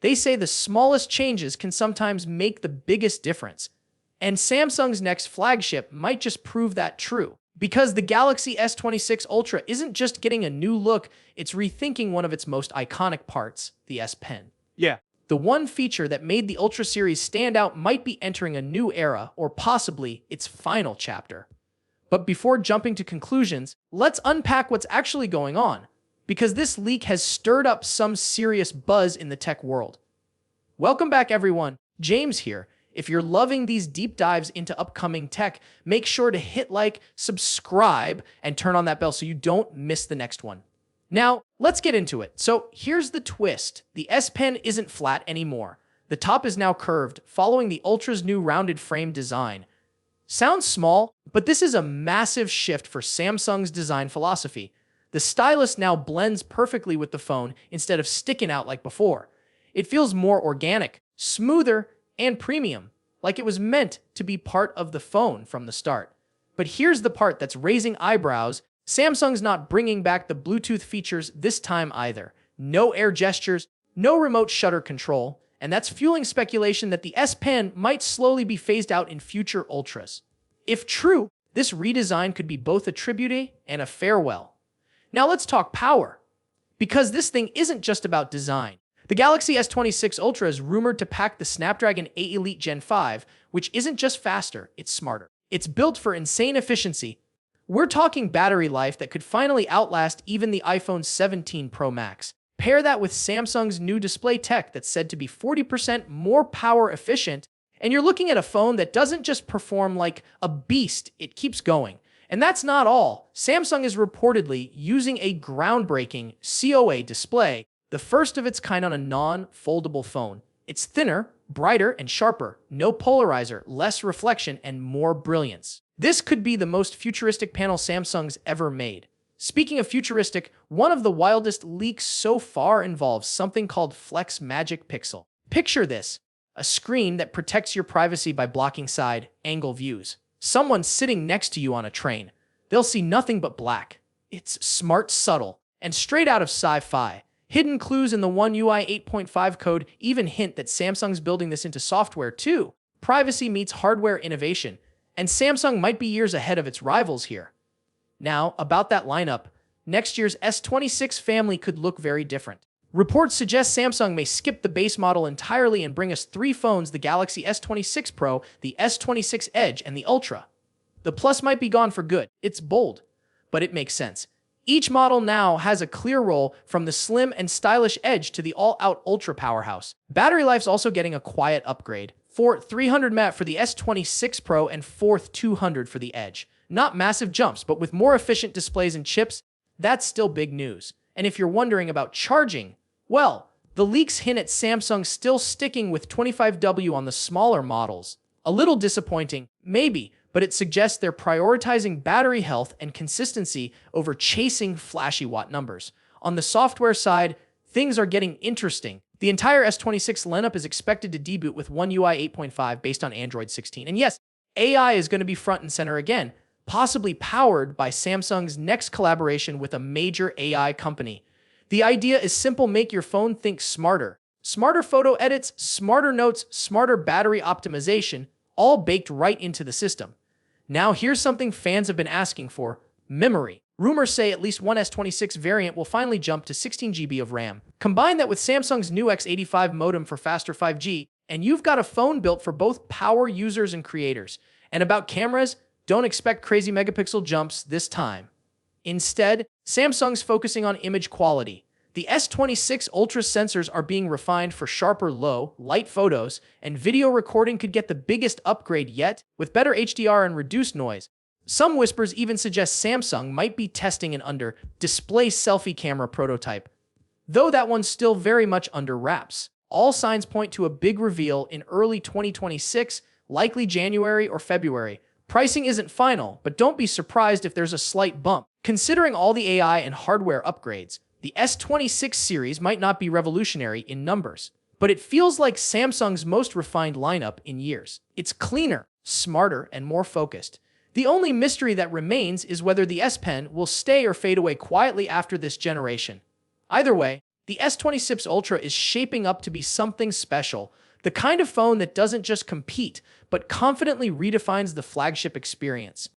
They say the smallest changes can sometimes make the biggest difference. And Samsung's next flagship might just prove that true. Because the Galaxy S26 Ultra isn't just getting a new look, it's rethinking one of its most iconic parts, the S Pen. Yeah. The one feature that made the Ultra series stand out might be entering a new era, or possibly its final chapter. But before jumping to conclusions, let's unpack what's actually going on, because this leak has stirred up some serious buzz in the tech world. Welcome back, everyone. James here. If you're loving these deep dives into upcoming tech, make sure to hit like, subscribe, and turn on that bell so you don't miss the next one. Now, let's get into it. So here's the twist. The S Pen isn't flat anymore. The top is now curved, following the Ultra's new rounded frame design. Sounds small, but this is a massive shift for Samsung's design philosophy. The stylus now blends perfectly with the phone instead of sticking out like before. It feels more organic, smoother, and premium, like it was meant to be part of the phone from the start. But here's the part that's raising eyebrows. Samsung's not bringing back the Bluetooth features this time either. No air gestures, no remote shutter control, and that's fueling speculation that the S Pen might slowly be phased out in future Ultras. If true, this redesign could be both a tribute and a farewell. Now let's talk power, because this thing isn't just about design. The Galaxy S26 Ultra is rumored to pack the Snapdragon 8 Elite Gen 5, which isn't just faster, it's smarter. It's built for insane efficiency. We're talking battery life that could finally outlast even the iPhone 17 Pro Max. Pair that with Samsung's new display tech that's said to be 40% more power efficient, and you're looking at a phone that doesn't just perform like a beast, it keeps going. And that's not all. Samsung is reportedly using a groundbreaking COA display, the first of its kind on a non-foldable phone. It's thinner, brighter, and sharper. No polarizer, less reflection, and more brilliance. This could be the most futuristic panel Samsung's ever made. Speaking of futuristic, one of the wildest leaks so far involves something called Flex Magic Pixel. Picture this, a screen that protects your privacy by blocking side-angle views. Someone sitting next to you on a train. They'll see nothing but black. It's smart, subtle, and straight out of sci-fi. Hidden clues in the One UI 8.5 code even hint that Samsung's building this into software too. Privacy meets hardware innovation, and Samsung might be years ahead of its rivals here. Now, about that lineup, next year's S26 family could look very different. Reports suggest Samsung may skip the base model entirely and bring us three phones: the Galaxy S26 Pro, the S26 Edge, and the Ultra. The Plus might be gone for good. It's bold, but it makes sense. Each model now has a clear role, from the slim and stylish Edge to the all-out Ultra powerhouse. Battery life's also getting a quiet upgrade. 300 mAh for the S26 Pro and 200 for the Edge. Not massive jumps, but with more efficient displays and chips, that's still big news. And if you're wondering about charging, well, the leaks hint at Samsung still sticking with 25W on the smaller models. A little disappointing, maybe, but it suggests they're prioritizing battery health and consistency over chasing flashy watt numbers. On the software side, things are getting interesting. The entire S26 lineup is expected to debut with One UI 8.5 based on Android 16. And yes, AI is going to be front and center again, possibly powered by Samsung's next collaboration with a major AI company. The idea is simple: make your phone think smarter. Smarter photo edits, smarter notes, smarter battery optimization, all baked right into the system. Now here's something fans have been asking for: memory. Rumors say at least one S26 variant will finally jump to 16 GB of RAM. Combine that with Samsung's new X85 modem for faster 5G, and you've got a phone built for both power users and creators. And about cameras, don't expect crazy megapixel jumps this time. Instead, Samsung's focusing on image quality. The S26 Ultra sensors are being refined for sharper low, light photos, and video recording could get the biggest upgrade yet, with better HDR and reduced noise. Some whispers even suggest Samsung might be testing an under-display selfie camera prototype, though that one's still very much under wraps. All signs point to a big reveal in early 2026, likely January or February. Pricing isn't final, but don't be surprised if there's a slight bump. Considering all the AI and hardware upgrades, the S26 series might not be revolutionary in numbers, but it feels like Samsung's most refined lineup in years. It's cleaner, smarter, and more focused. The only mystery that remains is whether the S Pen will stay or fade away quietly after this generation. Either way, The S26 Ultra is shaping up to be something special, the kind of phone that doesn't just compete, but confidently redefines the flagship experience.